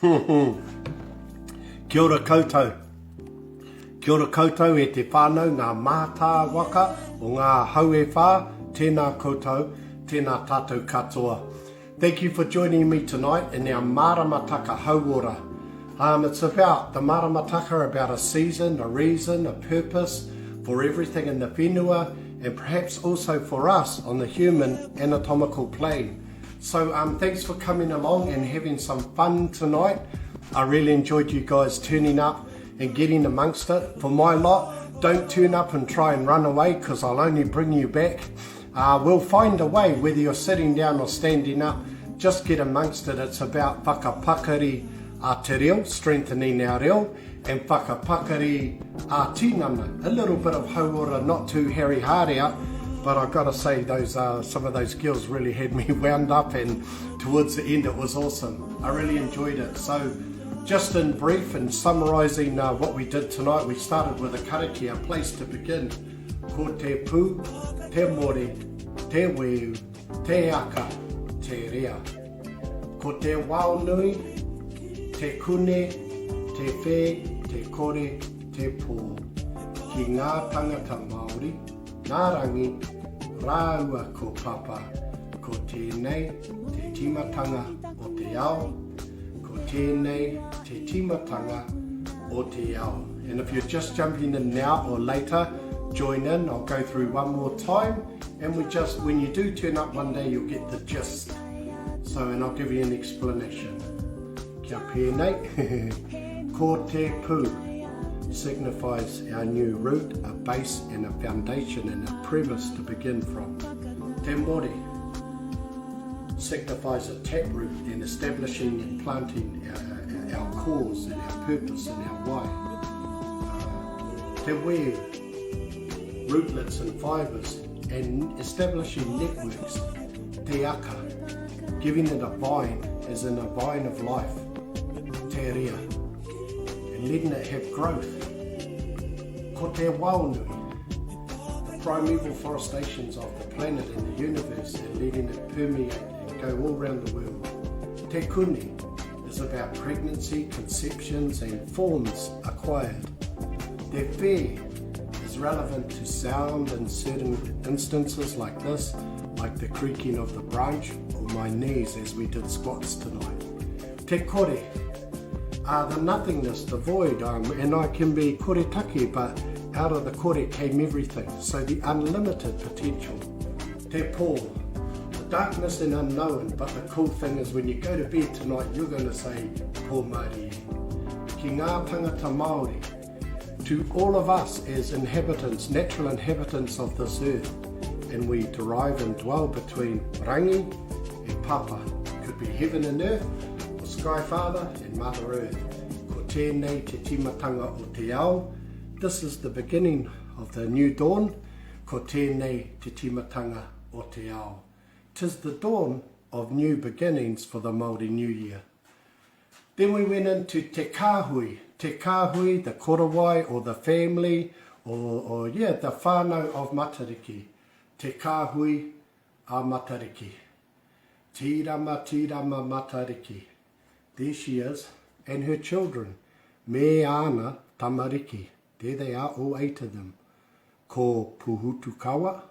Kia ora koutou. Kia ora koutou e te whānau ngā mātā waka o ngā hauewha, tēnā koutou, tēnā tātou katoa. Thank you for joining me tonight in our Maramataka Hauora. It's about the Maramataka, about a season, a reason, a purpose for everything in the whenua, and perhaps also for us on the human anatomical plane. So thanks for coming along and having some fun tonight. I really enjoyed you guys turning up and getting amongst it. For my lot, don't turn up and try and run away, because I'll only bring you back. We'll find a way, whether you're sitting down or standing up, just get amongst it. It's about Whakapakari te reo, strengthening our reo, and Whakapakari Tinana, a little bit of hauora, not too hairy hard out, but I've got to say those some of those girls really had me wound up, and towards the end it was awesome. I really enjoyed it. So just in brief and summarising what we did tonight, we started with a kariki, a place to begin. Ko te pū, te more, te weu, te aka, te rea. Ko te wao nui, te kune, te whē, te kore, te pō. Ki ngā tangata Māori, ngā rangi, rāua ko papa, ko tēnei te timatanga o te ao, ko tēnei te timatanga o te ao. And if you're just jumping in now or later, join in. I'll go through one more time, and when you do turn up one day, you'll get the gist. So, and I'll give you an explanation. Kia pēnei, ko te pū signifies our new root, a base and a foundation and a premise to begin from. Te more signifies a taproot and establishing and planting our cause and our purpose and our why. Te weu, rootlets and fibres, and establishing networks. Te aka, giving it a vine, as in a vine of life. Te rea, and letting it have growth. Ko te waunui, the primeval forestations of the planet and the universe, and letting it permeate and go all around the world. Te kune is about pregnancy, conceptions and forms acquired. Te whē is relevant to sound in certain instances like this, like the creaking of the branch or my knees as we did squats tonight. Te kore, the nothingness, the void, and I can be koretake, but out of the kore came everything, so the unlimited potential. Te pō, the darkness and unknown, but the cool thing is when you go to bed tonight, you're going to say, pō marie. Ki ngā tangata Māori, to all of us as inhabitants, natural inhabitants of this earth, and we derive and dwell between rangi and papa. Could be heaven and earth, or sky father and mother earth. Ko tēnei te timatanga o te ao. This is the beginning of the new dawn. Ko tēnei te timatanga o te ao. 'Tis the dawn of new beginnings for the Māori New Year. Then we went into te kāhui. Te kāhui, the korowai or the family, or the whānau of Matariki. Te kāhui a Matariki. Tīrama Matariki. There she is, and her children. Me ana tamariki. There they are, all 8 of them. Ko Puhutukawa,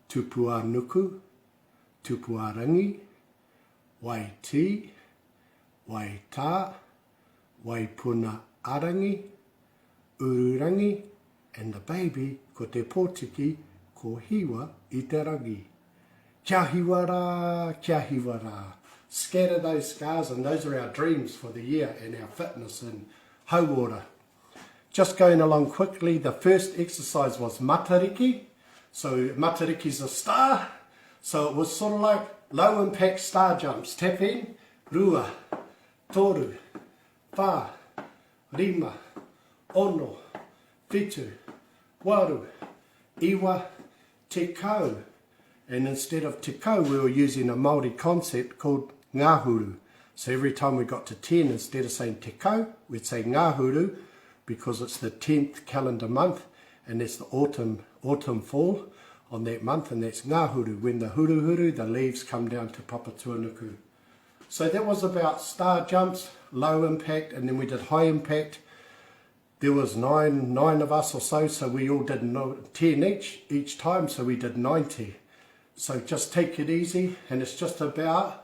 Tupua Nuku, Tupua Rangi, Wai Ti, Wai Tā, Wai Puna Arangi, Ururangi, and the baby, ko te pōtiki, ko hiwa I te rangi. Kia hiwara, kia hiwara. Scatter those scars, and those are our dreams for the year and our fitness in hauora. Just going along quickly, the first exercise was matariki. So matariki's a star, so it was sort of like low impact star jumps. Tap in, rua, toru, wha, rima, ono, whitu, waru, iwa, te kau. And instead of te kau, we were using a Māori concept called ngāhuru. So every time we got to 10, instead of saying te kau, we'd say ngāhuru, because it's the 10th calendar month, and it's the autumn fall on that month, and that's ngāhuru, when the huru, the leaves come down to Papa Tuanuku. So that was about star jumps, low impact, and then we did high impact. There was nine of us or so we all did 10 each time, so we did 90. So just take it easy, and it's just about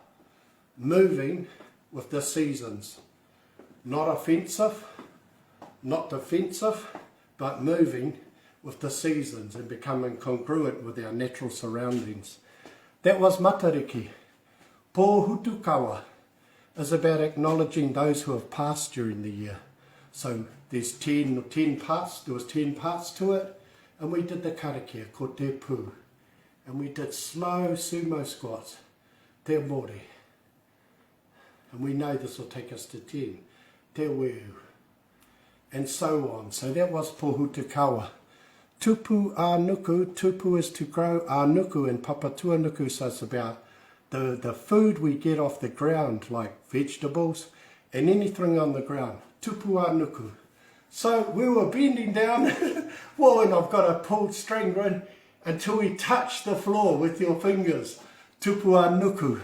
moving with the seasons. Not offensive, not defensive, but moving with the seasons and becoming congruent with our natural surroundings. That was Matariki. Pōhutukawa is about acknowledging those who have passed during the year. So there's 10 parts, there was 10 parts to it, and we did the karakia, ko te pū. And we did slow sumo squats, te mori. And we know this will take us to 10, te weu, and so on. So that was Pōhutukawa. Tupu ānuku, tupu is to grow, ānuku and papatuanuku, so it's about the food we get off the ground, like vegetables and anything on the ground. Tupu ānuku. So we were bending down, well, and I've got a pulled string in until we touch the floor with your fingers. Tupu ānuku.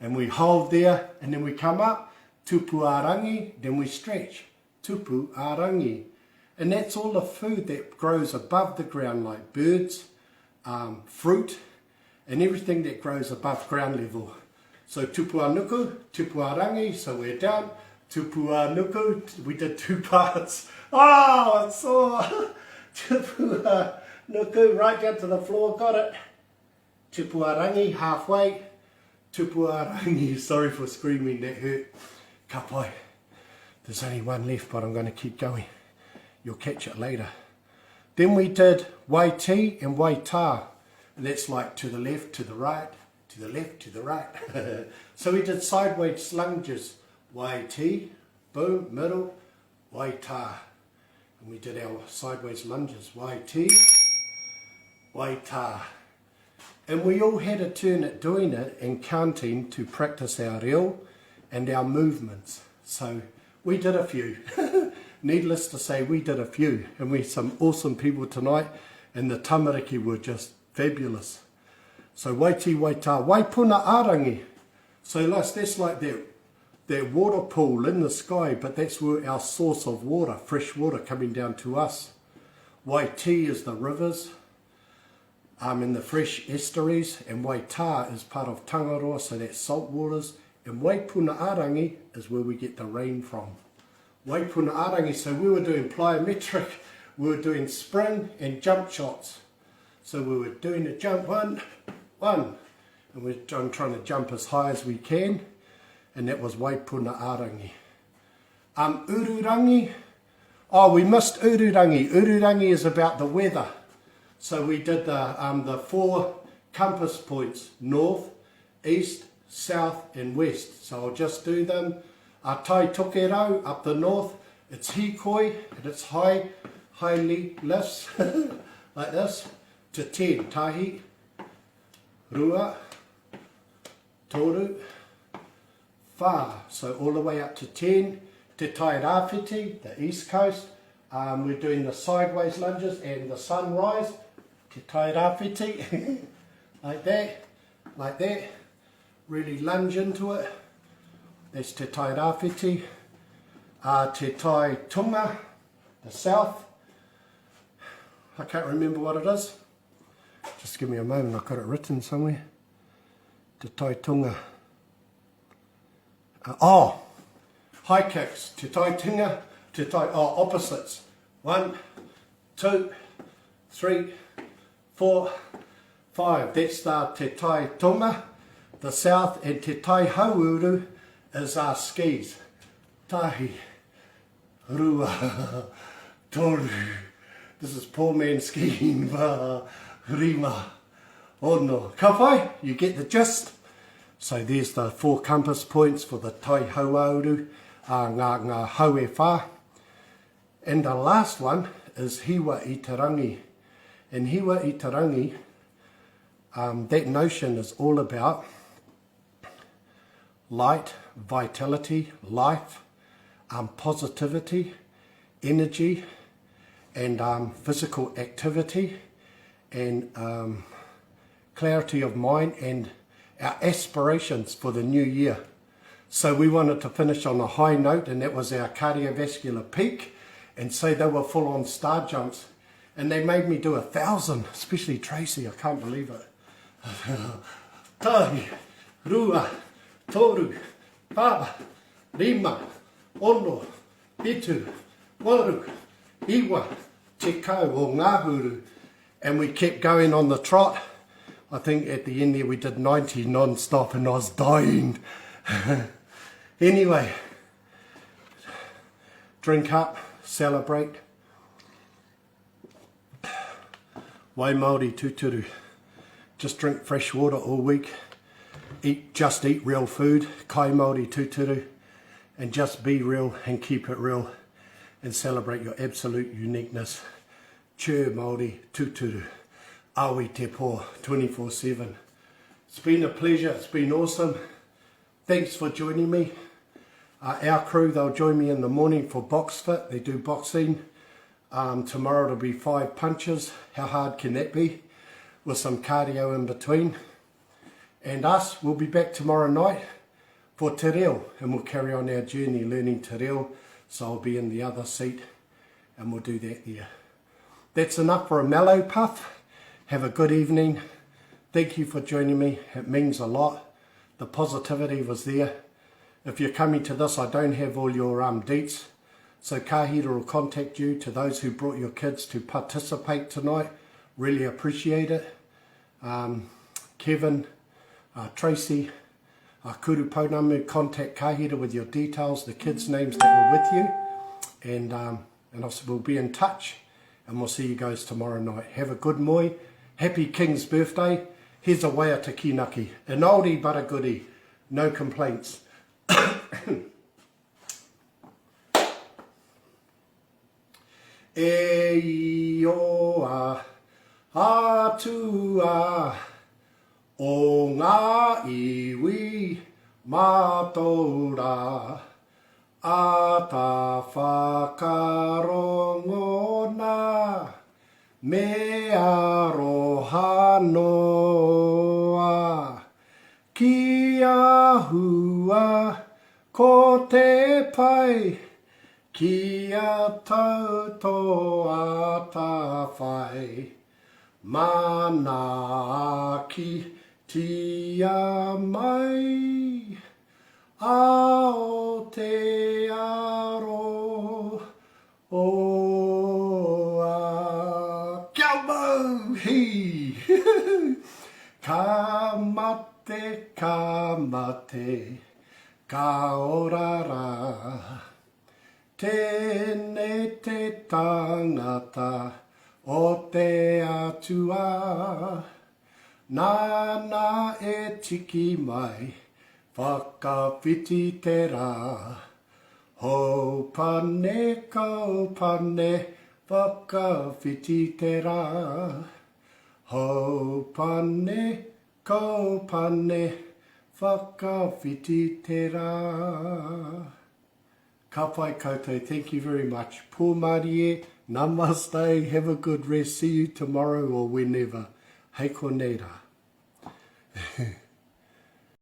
And we hold there, and then we come up. Tupu ārangi, then we stretch. Tupu ārangi. And that's all the food that grows above the ground, like birds, fruit, and everything that grows above ground level. So tupu ānuku, tupu ārangi, so we're down. Tupu ānuku, we did 2 parts. Oh, it's sore. Tupu ānuku, right down to the floor, got it. Tupu ārangi, halfway. Tupu ārangi, sorry for screaming, that hurt. Ka pai. There's only one left, but I'm going to keep going. You'll catch it later. Then we did wai ti and wai tā. And that's like to the left, to the right, to the left, to the right. So we did sideways lunges. Wai ti, boom, middle, wai tā. And we did our sideways lunges. Wai ti, wai tā. And we all had a turn at doing it and counting to practice our reo and our movements. So we did a few. Needless to say, we did a few. And we had some awesome people tonight, and the tamariki were just fabulous. So waiti waita, waipuna arangi. So that's like that water pool in the sky, but that's where our source of water, fresh water coming down to us. Waiti is the rivers, in the fresh estuaries, and waita is part of Tangaroa, so that's salt waters, and waipuna arangi is where we get the rain from. Waipuna arangi, so we were doing plyometric, we were doing spring and jump shots. So we were doing a jump, one, and we're trying to jump as high as we can, and that was waipuna arangi. Ururangi, oh, we missed ururangi. Ururangi is about the weather. So we did the 4 compass points, north, east, south and west. So I'll just do them. Tai tokerau up the north, it's hikoi, and it's highly lifts, like this, to 10. Tahi, rua, toru, wha. So all the way up to 10. Te tai rāwhiti, the east coast. We're doing the sideways lunges and the sunrise. Te tai rāwhiti, like that, really lunge into it. That's te tai rāwhiti. Te tai tunga, the south. I can't remember what it is. Just give me a moment, I've got it written somewhere. Te tai tunga. High kicks. Te tai tunga, opposites. 1, 2, 3, 4, 5. That's the te tai tunga, the south, and te tai hauuru is our skis. Tahi, rua, toru. This is poor man skiing. Rima, ono. Ka whai? You get the gist. So there's the 4 compass points for the tai hauauru, ngā haue whā. And the last one is hiwa i te rangi. And hiwa i te rangi, that notion is all about light, vitality, life, positivity, energy, and physical activity, and clarity of mind, and our aspirations for the new year. So we wanted to finish on a high note, and that was our cardiovascular peak. And so they were full on star jumps. And they made me do 1,000, especially Tracy, I can't believe it. Tahi, rua, toru, pa, rima, ono, pitu, waru, iwa, te kau o ngahuru. And we kept going on the trot. I think at the end there we did 90 non-stop and I was dying. Anyway, drink up, celebrate. Wai Māori tūturu. Just drink fresh water all week. Just eat real food. Kai Māori tūturu. And just be real and keep it real. And celebrate your absolute uniqueness. Chur Māori tūturu. Awi te pō 24/7. It's been a pleasure. It's been awesome. Thanks for joining me. Our crew, they'll join me in the morning for box fit. They do boxing. Tomorrow it'll be 5 punches. How hard can that be? With some cardio in between. And us, we'll be back tomorrow night for te reo. And we'll carry on our journey learning te reo. So I'll be in the other seat and we'll do that there. That's enough for a mellow puff. Have a good evening. Thank you for joining me. It means a lot. The positivity was there. If you're coming to this, I don't have all your deets. So Kahira will contact you. To those who brought your kids to participate tonight, really appreciate it. Kevin, Tracy, Kuru Pounamu, contact Kahira with your details, the kids' names that were with you. And also we'll be in touch. And we'll see you guys tomorrow night. Have a good moi. Happy King's birthday. Here's a wea te kinaki. An oldie but a goodie. No complaints. E oa atua o ngā iwi mātora a ta whakarongona me aroha noa ki ahua ko te pai ki a tautoa ta whai mana ki tia mai ao te aro o a kia mau hi ka mate ka orara tēnei te tangata o te atua nāna e tiki mai whakawhiti te rā hou pane kau pane whakawhiti te rā hou pane kau pane whakawhiti te rā. Ka pai koutou, thank you very much. Pō Māori e, namaste, have a good rest, see you tomorrow or whenever. Hei ko nei rā.